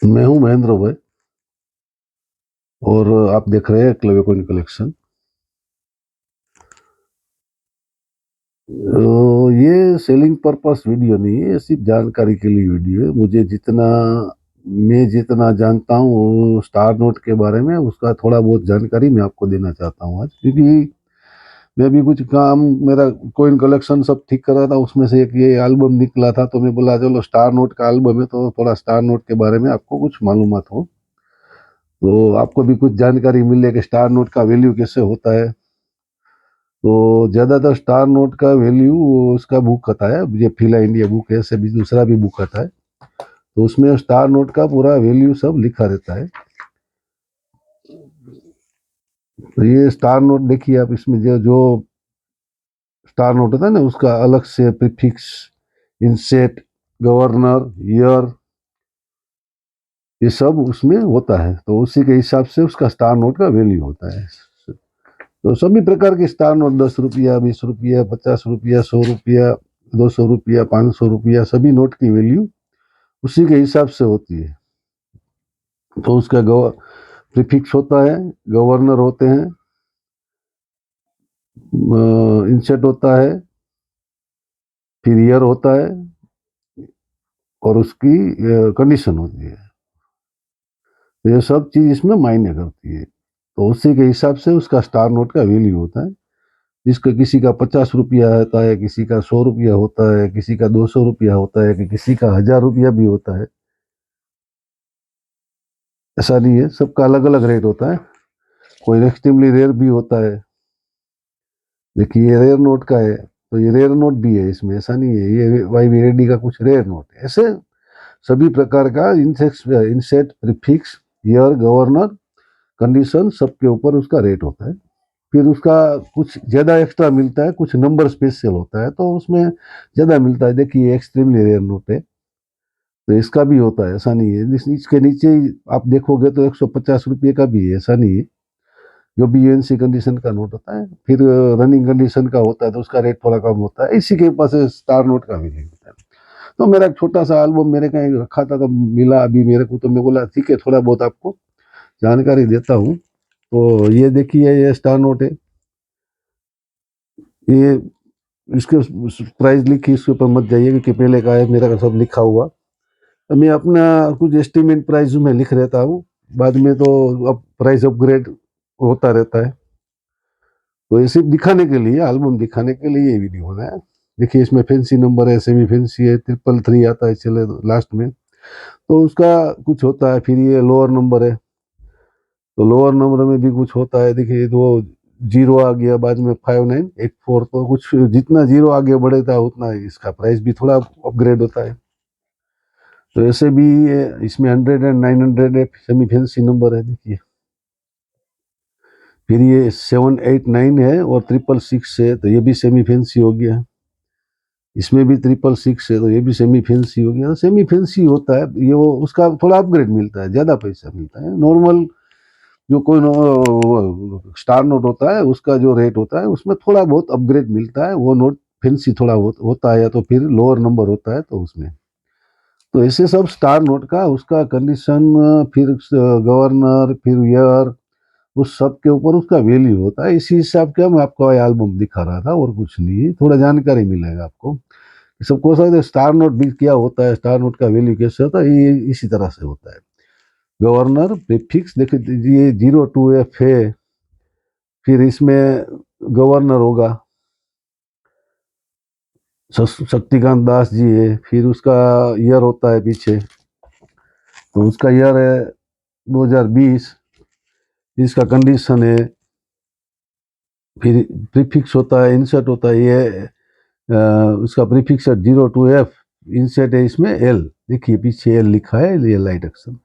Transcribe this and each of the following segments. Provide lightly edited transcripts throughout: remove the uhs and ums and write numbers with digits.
मैं हूं महेंद्र भाई और आप देख रहे हैं क्लेव कॉइन कलेक्शन। ये सेलिंग पर्पस वीडियो नहीं है, सिर्फ जानकारी के लिए वीडियो है। मैं जितना जानता हूँ स्टार नोट के बारे में, उसका थोड़ा बहुत जानकारी मैं आपको देना चाहता हूँ आज, क्योंकि मैं भी कुछ काम, मेरा कॉइन कलेक्शन सब ठीक कर रहा था, उसमें से एक ये एल्बम निकला था, तो मैं बोला चलो स्टार नोट का एल्बम है तो थोड़ा स्टार नोट के बारे में आपको कुछ मालूमात हो, तो आपको भी कुछ जानकारी मिले कि स्टार नोट का वैल्यू कैसे होता है। तो ज्यादातर स्टार नोट का वैल्यू उसका बुक आता है, ये फिला इंडिया बुक है, ऐसे भी दूसरा भी बुक आता है, तो उसमें स्टार नोट का पूरा वैल्यू सब लिखा रहता है। तो ये स्टार नोट देखिए आप, इसमें जो जो स्टार नोट होता है ना, उसका अलग से प्रीफिक्स, इंसेट, गवर्नर, ईयर, ये सब उसमें होता है, तो उसी के हिसाब से उसका स्टार नोट का वैल्यू होता है। तो सभी प्रकार के स्टार नोट, 10 रुपया, 20 रुपया, 50 रुपया, 100 रुपया, 200 रुपया, 500 रुपया, सभी नोट की वैल्यू उसी के हिसाब से होती है। तो उसका प्रीफिक्स होता है, गवर्नर होते हैं, इंसेट होता है, फिर ईयर होता है, और उसकी कंडीशन होती है। तो ये सब चीज इसमें मायने करती है, तो उसी के हिसाब से उसका स्टार नोट का वैल्यू होता है। जिसका किसी का 50 रुपया होता है, किसी का 100 रुपया होता है, किसी का 200 रुपया होता है, कि किसी का 1000 रुपया भी होता है। ऐसा नहीं है, सबका अलग अलग रेट होता है। कोई एक्सट्रीमली रेयर भी होता है। देखिए ये रेयर नोट का है, तो ये रेयर नोट भी है इसमें, ऐसा नहीं है ये YVRD का कुछ रेयर नोट है। ऐसे सभी प्रकार का इंसेट, प्रीफिक्स, ईयर, गवर्नर, कंडीशन, सबके ऊपर उसका रेट होता है। फिर उसका कुछ ज़्यादा एक्स्ट्रा मिलता है, कुछ नंबर स्पेशल होता है, तो उसमें ज़्यादा मिलता है। देखिए एक्सट्रीमली रेयर नोट है, तो इसका भी होता है, ऐसा नहीं है। इसके नीचे ही आप देखोगे तो 150 रुपये का भी है, ऐसा नहीं है। जो भी यूएनसी कंडीशन का नोट होता है, फिर रनिंग कंडीशन का होता है, तो उसका रेट थोड़ा कम होता है। इसी के पास स्टार नोट का भी रेट होता है। तो मेरा एक छोटा सा एल्बम मेरे कहीं रखा था, तो मिला अभी मेरे को, तो मैं बोला ठीक है थोड़ा बहुत आपको जानकारी देता हूँ। तो ये देखिए ये स्टार नोट है, ये इसके प्राइस लिखी, इसके ऊपर मत जाइए, क्योंकि पहले का है मेरा सब लिखा हुआ। तो मैं अपना कुछ एस्टिमेट प्राइस में लिख रहता हूँ, बाद में तो अब प्राइस अपग्रेड होता रहता है। तो ये सिर्फ दिखाने के लिए, एल्बम दिखाने के लिए ये वीडियो बना है। देखिए इसमें फैंसी नंबर है, सेमी फैंसी है, 333 आता है चले लास्ट में, तो उसका कुछ होता है। फिर ये लोअर नंबर है, तो लोअर नंबर में भी कुछ होता है। देखिए तो जीरो आ गया बाद में, 5984, तो कुछ जितना जीरो आगे बढ़ेगा उतना इसका प्राइस भी थोड़ा अपग्रेड होता है। तो ऐसे भी इसमें 100 एंड 900 सेमी फैंसी नंबर है, देखिए। फिर ये 789 है और 666 है, तो ये भी सेमी फैंसी हो गया। इसमें भी 666 है, तो ये भी सेमी फैंसी हो गया। सेमी फैंसी होता है ये, वो उसका थोड़ा अपग्रेड मिलता है, ज़्यादा पैसा मिलता है। नॉर्मल जो कोई स्टार नोट होता है, उसका जो रेट होता है उसमें थोड़ा बहुत अपग्रेड मिलता है। वो नोट फैंसी थोड़ा होता है, या तो फिर लोअर नंबर होता है, तो उसमें तो ऐसे सब स्टार नोट का उसका कंडीशन, फिर गवर्नर, फिर ईयर, उस सब के ऊपर उसका वैल्यू होता है। इसी हिसाब का मैं आपको एल्बम दिखा रहा था, और कुछ नहीं है। थोड़ा जानकारी मिलेगा आपको। सबको शायद स्टार नोट भी क्या होता है, स्टार नोट का वैल्यू कैसे होता है, ये इसी तरह से होता है। गवर्नर, प्रीफिक्स, देखिए ये 02F है, फिर इसमें गवर्नर होगा शक्तिकांत दास जी है, फिर उसका ईयर होता है पीछे, तो उसका ईयर है 2020, इसका कंडीशन है। फिर प्रीफिक्स होता है, इंसर्ट होता है, ये उसका प्रीफिक्स है 02F, इंसर्ट है इसमें L, देखिए पीछे L लिखा है, ये लाइट एक्शन।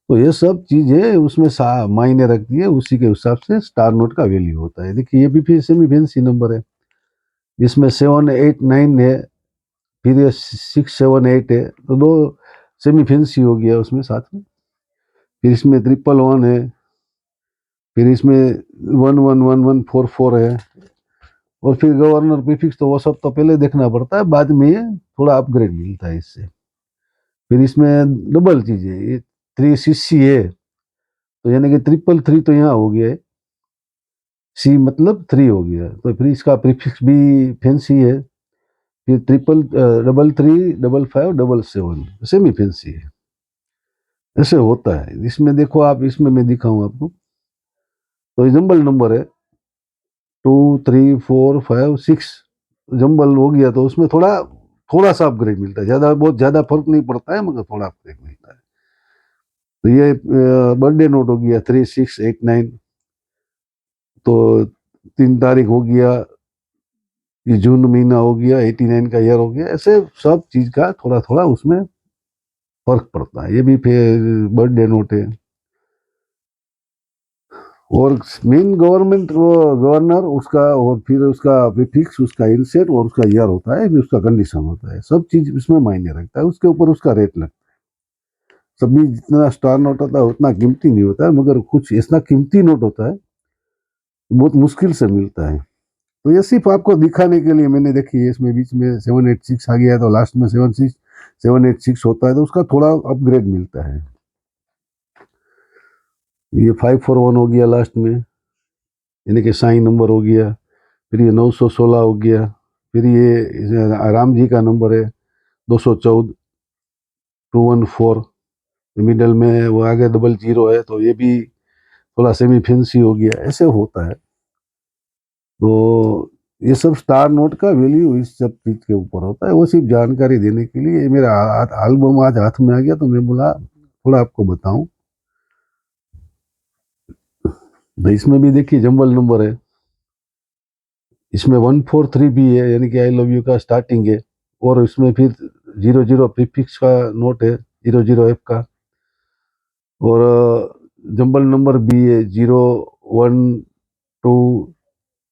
तो ये सब चीजें उसमें मायने रखती है, उसी के हिसाब से स्टार नोट का वैल्यू होता है। देखिए ये भी फिर सेमी फैंसी नंबर है, इसमें 789 है, फिर ये 678 है, तो दो सेमी फैंसी हो गया उसमें साथ में। फिर इसमें 111 है, फिर इसमें 111144 है, और फिर गवर्नर प्रीफिक्स, तो वो सब तो पहले देखना पड़ता है, बाद में थोड़ा अपग्रेड मिलता है इससे। फिर इसमें डबल चीजें, ये 3CC है, तो यानी कि 333 तो यहाँ हो गया है, सी मतलब 3 हो गया, तो फिर इसका प्रीफिक्स भी फैंसी है, फिर 333 55 सेमी फैंसी है। ऐसे होता है इसमें। देखो आप, इसमें मैं दिखाऊं आपको, तो ये जंबल नंबर है 2 3 4 5 6, जंबल हो गया, तो उसमें थोड़ा थोड़ा सा अपग्रेड मिलता है, ज्यादा बहुत ज्यादा फर्क नहीं पड़ता है, मगर थोड़ा अपग्रेड मिलता है। तो ये बर्थडे नोट हो गया 3689, तो 3 तारीख हो गया, ये जून महीना हो गया, 89 का ईयर हो गया। ऐसे सब चीज का थोड़ा थोड़ा उसमें फर्क पड़ता है। ये भी फिर बर्थडे नोट है। और मेन गवर्नमेंट वो गवर्नर उसका, और फिर उसका प्रीफिक्स, उसका इनसेट, और उसका ईयर होता है, फिर उसका कंडीशन होता है, सब चीज इसमें मायने रखता है, उसके ऊपर उसका रेट लगता है। सभी जितना स्टार नोट होता है उतना कीमती नहीं होता है, मगर कुछ ऐसा कीमती नोट होता है बहुत मुश्किल से मिलता है। तो ये सिर्फ आपको दिखाने के लिए मैंने, देखी इसमें बीच में 786 आ गया है, तो लास्ट में 786 होता है, तो उसका थोड़ा अपग्रेड मिलता है। ये 541 हो गया लास्ट में, यानी कि साइन नंबर हो गया। फिर ये 916 हो गया। फिर ये राम जी का नंबर है 214 214, मिडल में वो आगे डबल जीरो है, तो ये भी थोड़ा सेमी फैंसी हो गया। ऐसे होता है। तो ये सब स्टार नोट का वैल्यू इस सब चीज के ऊपर होता है। वो सिर्फ जानकारी देने के लिए, ये मेरा एल्बम आज हाथ में आ गया, तो मैं बोला थोड़ा आपको बताऊं। तो इसमें भी देखिए जंबल नंबर है, इसमें 143 भी है, यानी कि आई लव यू का स्टार्टिंग है, और इसमें फिर 00 प्रीफिक्स का नोट है, 00F का। और जंबल नंबर भी है 0 1 2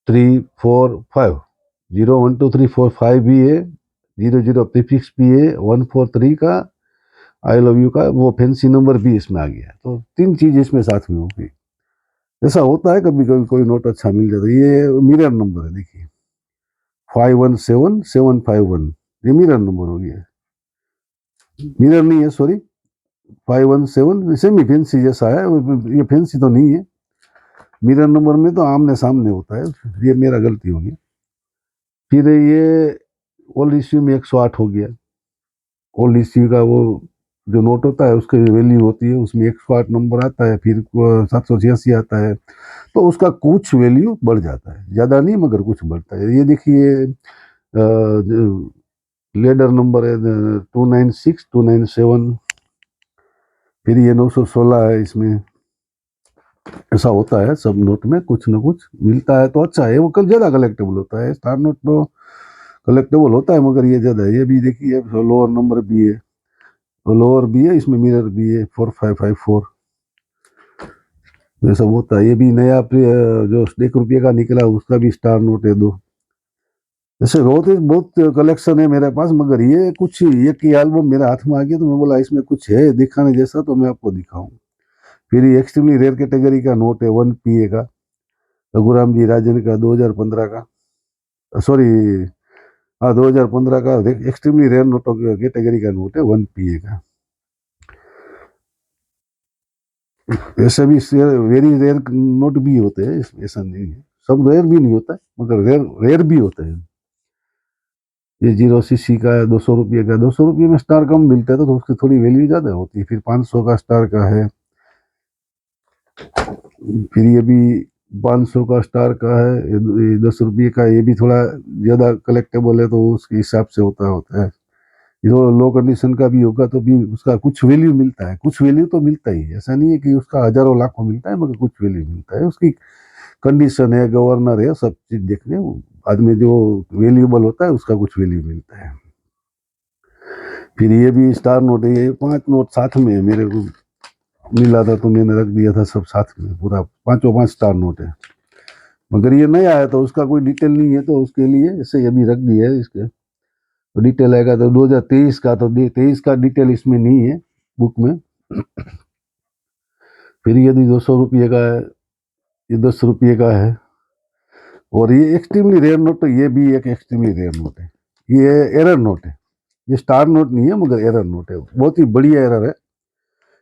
3 4 5, 0 1 2 3 4 5 भी है, 00 प्रीफिक्स भी है, 143 का आई लव यू का वो फैंसी नंबर भी इसमें आ गया। तो 3 चीज इसमें साथ में होगी। ऐसा होता है कभी कभी कोई नोट अच्छा मिल जाता है। ये मिरर नंबर है, देखिए 517751, ये मिरर नंबर हो गया, मिरर नहीं है सॉरी, 517 सेमी फैंसी जैसा है, ये फैंसी तो नहीं है। मिरर नंबर में तो आमने सामने होता है, ये मेरा गलती होगी। फिर ये ओल्ड इश्यू में 108 हो गया। ओल्ड इश्यू का वो जो नोट होता है उसकी वैल्यू होती है, उसमें 108 नंबर आता है, फिर 786 आता है, तो उसका कुछ वैल्यू बढ़ जाता है, ज्यादा नहीं मगर कुछ बढ़ता है। ये देखिए लेडर नंबर है 296 297, फिर ये 916 है इसमें। ऐसा होता है सब नोट में, कुछ ना कुछ मिलता है तो अच्छा है। वो कल ज्यादा कलेक्टेबल होता है, स्टार नोट तो कलेक्टेबल होता है मगर ये ज्यादा है। ये भी देखिए लोअर नंबर भी है, लोअर भी है, इसमें मिरर भी है 4554। ये सब होता है। ये भी नया जो 1 रुपये का निकला उसका भी स्टार नोट है 2। जैसे बहुत कलेक्शन है मेरे पास, मगर ये कुछ एक ही एल्बम मेरे हाथ में आ गया, तो मैं बोला इसमें कुछ है दिखाने जैसा, तो मैं आपको दिखाऊं। फिर ये एक्सट्रीमली रेयर कैटेगरी का नोट है 1 PA का, रघुराम जी राजन का 2015 का, सॉरी हाँ 2015 का एक्सट्रीमली रेयर नोटों कैटेगरी का नोट है 1 PA का। ऐसे भी वेरी रेयर नोट भी होते हैं, ऐसा नहीं है सब रेयर भी नहीं होता है, मगर रेयर रेयर भी होते हैं। ये 0CC का है 200 रुपये का, 200 रुपये में स्टार कम मिलता है, तो उसकी थोड़ी वैल्यू ज्यादा होती है। फिर 500 का स्टार का है, फिर ये भी 500 का स्टार का है, ये 10 रुपये का, ये भी थोड़ा ज्यादा कलेक्टेबल है, तो उसके हिसाब से होता है। ये थोड़ा लो कंडीशन का भी होगा तो भी उसका कुछ वैल्यू मिलता है, कुछ वैल्यू तो मिलता ही है। ऐसा नहीं है कि उसका हजारों लाखों मिलता है, मगर कुछ वैल्यू मिलता है। उसकी कंडीशन है, गवर्नर है, सब चीज देखने आदमी जो वैल्यूएबल होता है उसका कुछ वैल्यू मिलता है। फिर ये भी स्टार नोट है, ये 5 नोट साथ में है, मेरे को मिला था तो मैंने रख दिया था सब साथ में, पूरा 5 स्टार नोट है। मगर ये नया है तो उसका कोई डिटेल नहीं है, तो उसके लिए ऐसे ये भी रख दिया है। इसके तो डिटेल आएगा तो 2023 का, तो 23 का डिटेल इसमें नहीं है बुक में। फिर यदि 200 रुपये का है, ये 10 रुपये का है। और ये एक्सट्रीमली रेयर नोट, तो ये भी एक एक्सट्रीमली रेयर नोट है, ये एरर नोट है, ये स्टार नोट नहीं है मगर एरर नोट है, बहुत ही बढ़िया एरर है।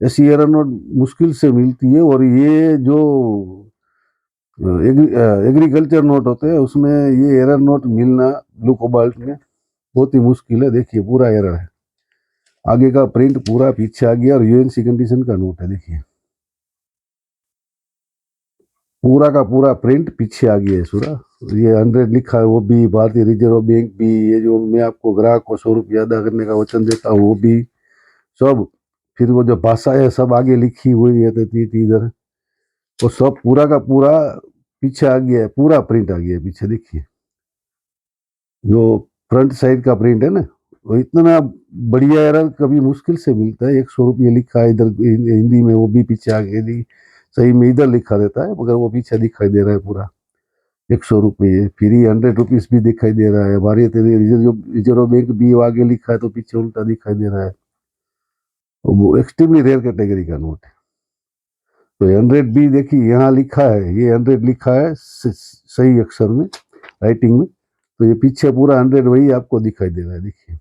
ऐसी एरर नोट मुश्किल से मिलती है। और ये जो एग्रीकल्चर नोट होते हैं उसमें ये एरर नोट मिलना ब्लू कोबाल्ट में बहुत ही मुश्किल है। देखिए पूरा एरर है, आगे का प्रिंट पूरा पीछे आ गया और यूएनसी कंडीशन का नोट है। देखिए पूरा का पूरा प्रिंट पीछे आ गया है पूरा। ये 100 लिखा है, वो भी भारतीय रिजर्व बैंक भी, ये जो मैं आपको ग्राहक को 100 रुपया अदा करने का वचन देता हूँ वो भी, सब। फिर वो जो भाषा है सब आगे लिखी हुई है इधर, वो सब पूरा का पूरा पीछे आ गया है, पूरा प्रिंट आ गया है पीछे। देखिए जो फ्रंट साइड का प्रिंट है ना, वो इतना बढ़िया एरर कभी मुश्किल से मिलता है। 100 रुपये लिखा है इधर हिंदी में, वो भी पीछे आ गया। सही में इधर लिखा रहता है मगर वो पीछे दिखाई दे रहा है पूरा 100 रुपये। फिर ही 100 रुपीज भी दिखाई दे रहा है। भारतीय रिजर्व बैंक भी आगे लिखा है तो पीछे उल्टा दिखाई दे रहा है। वो एक्सट्रीमली रेयर कैटेगरी का नोट है। तो 100 भी देखिए यहाँ लिखा है, ये 100 लिखा है सही अक्षर में, राइटिंग में। तो ये पीछे पूरा 100 वही आपको दिखाई दे रहा है। देखिए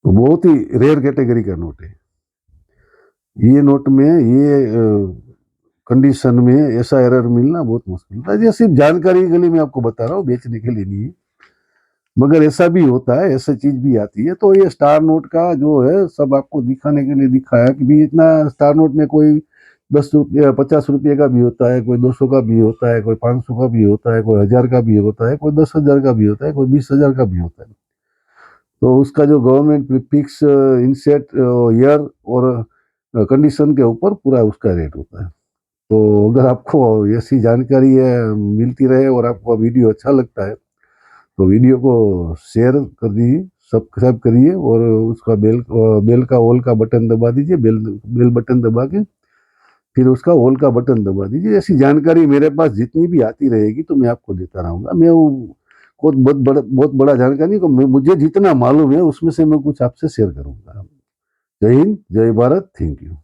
तो बहुत ही रेयर कैटेगरी का नोट है। ये नोट में ये कंडीशन में ऐसा एरर मिलना बहुत मुश्किल है। ये सिर्फ जानकारी के लिए मैं आपको बता रहा हूँ, बेचने के लिए नहीं है। मगर ऐसा भी होता है, ऐसा चीज भी आती है। तो ये स्टार नोट का जो है सब आपको दिखाने के लिए दिखाया कि भी इतना स्टार नोट में कोई 10 रुपये 50 रुपये का भी होता है, कोई 200 का भी होता है, कोई 500 का भी होता है, कोई 1000 का भी होता है, कोई 10,000 का भी होता है, कोई 20,000 का भी होता है। तो उसका जो गवर्नमेंट प्रीफिक्स इंसेट ईयर और कंडीशन के ऊपर पूरा उसका रेट होता है। तो अगर आपको ऐसी जानकारी है मिलती रहे और आपको वीडियो अच्छा लगता है तो वीडियो को शेयर कर दीजिए, सब्सक्राइब करिए और उसका बेल का ऑल का बटन दबा दीजिए। बेल बटन दबा के फिर उसका ऑल का बटन दबा दीजिए। ऐसी जानकारी मेरे पास जितनी भी आती रहेगी तो मैं आपको देता रहूँगा। मैं वो बहुत बड़ा जानकारी को मुझे जितना मालूम है उसमें से मैं कुछ आपसे शेयर करूँगा। जय हिंद, जय भारत, थैंक यू।